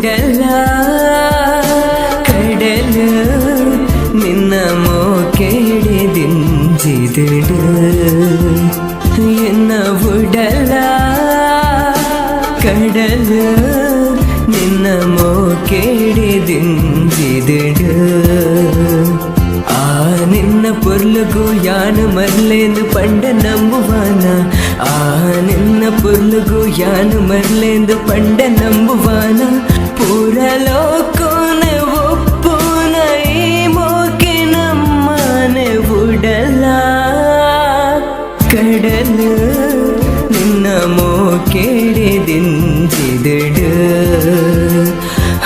ಉಡಲ ಕಡಲು ನಿನ್ನ ಮೋಕೆಡಿದಿಂಜಿದಿಡು ಎನ್ನ ಉಡಲ ಕಡಲು ನಿನ್ನ ಮೋಕೆಡಿದಿಂಜಿದಿಡು ಆ ನಿನ್ನ ಪೊರ್ಲುಗು ಯಾನು ಮರ್ಲೇಂದು ಪಂಡ ನಂಬುವಾನ ಆ ನಿನ್ನ ಪೊರ್ಲುಗು ಯಾನು ಮರ್ಲೇಂದು ಪಂಡ ನಂಬುವಾನ ಪೂರ ಲೋಕನೆ ಒಪ್ಪುನ ಈ ಮೋಕೆ ನಮ್ಮನೆ ಉಡಲ ಕಡಲು ನಿನ್ನ ಮೋಕೆಡಿದಿಂಜಿದಿಡು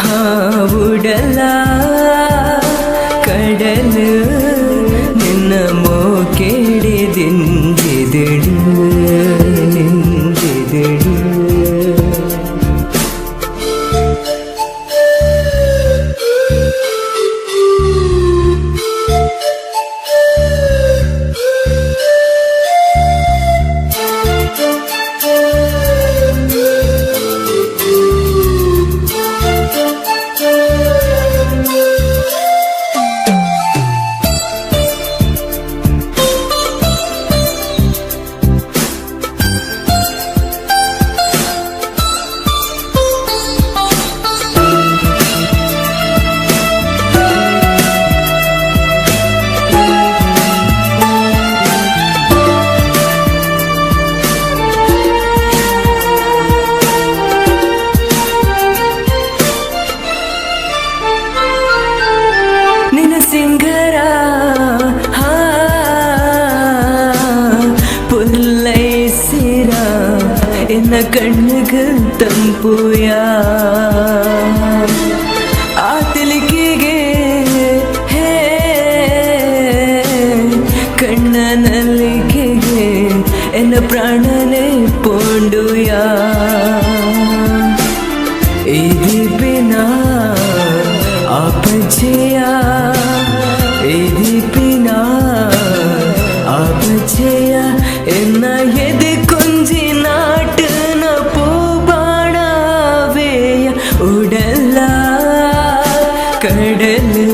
ಹಾ ಉಡಲ ಕಡಲು ನಿನ್ನ ಮೋಕೆಡಿದಿಂಜಿದಿಡು ಸಿಂಗರ ಪುಲ್ಲೈಸಿರ ಎನ್ನ ಕಣ್ಣಿಗೆ ತಂಪುಯ ಆ ತಿಲಿಕೆಗೆ ಹೇ ಕಣ್ಣ ನಲ್ಲಿಕೆಗೆ ಎನ್ನ ಪ್ರಾಣನೇ ಪೋಂಡುಯ ಇದು ಬಿನ ಆಪಜೆಯ ಎದಿಪಿನ ಆಪಜೆಯ ಎನ್ನ ಎದೆ ಕೊಂಜಿ ನಾಟನ ಪೂಬಾಣವೇಯ ಉಡಲ ಕಡಲು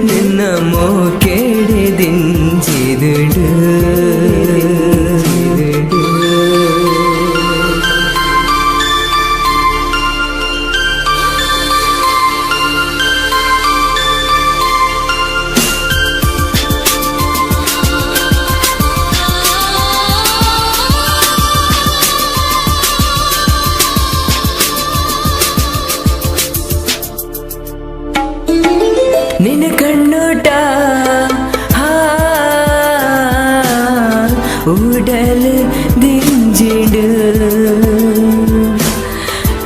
ನಿನ್ನ ಮೋಕೆಡಿದಿಂಜಿದಿಡು ನಿನ್ನ ಕಣ್ಣೋಟ ಉಡಲು ದಿಂಜಿಡು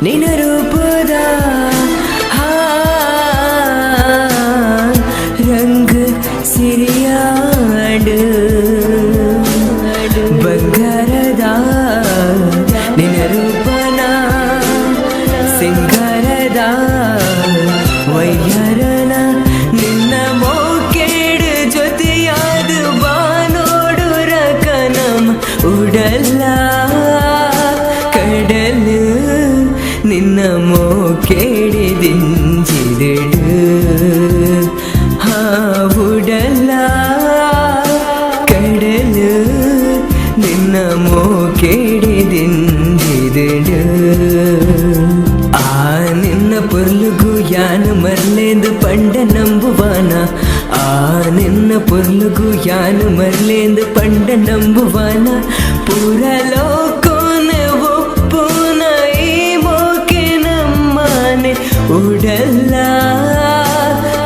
ನಿನ್ನ ರೂಪದ ರಂಗ್ ಸಿರಿಯಾಡು ಬಂಗಾರದ ನಿನ್ನ ರೂಪನ ಸಿಂಗಾರದ ವೈಯಾರನ ನಿನ್ನ ಮೋಕೆಡು ಜೊತೆಯಾದ ಬಾನೋಡು ರಕನಂ ಉಡಲ ಕಡಲು ನಿನ್ನ ಮೋಕೆಡಿದಿಂಜಿದಿಡು ಹಾ ಉಡಲ ಕಡಲು ನಿನ್ನ ಮೋಕೆಡಿದಿಂಜಿದಿಡು ಆ ನಿನ್ನ ಪೊರ್ಲುಗು ಯಾನು ಮರ್ಲೇಂದು ಪಂಡ ನಂಬುವಾನ ಆ ನಿನ್ನ ಪೊರ್ಲುಗು ಯಾನು ಮರ್ಲೇಂದು ಪಂಡ ನಂಬುವಾನ ಪೂರ ಲೋಕನೆ ಒಪ್ಪುನ ಈ ಮೋಕೆ ನಮ್ಮನೆ ಉಡಲ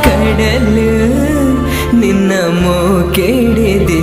ಕಡಲು ನಿನ್ನ ಮೋಕೆಡಿದಿಂಜಿದಿಡು